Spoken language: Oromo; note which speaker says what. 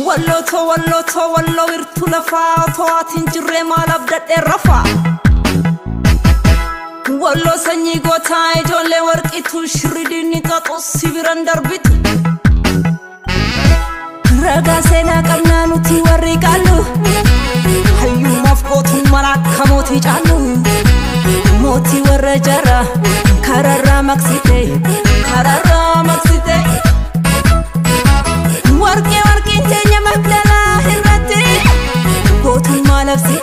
Speaker 1: wallo irtu lafa toatin jirre malabda rafa wallo sanyi gota ijolle warqitu shridini qatos sibiran darbiti raga sena qabna nuti warri qalu hayyu mafqotu malakkamoti jalu moti warra jara karara maksite warqi tenya makdala hirrati gotu malafsi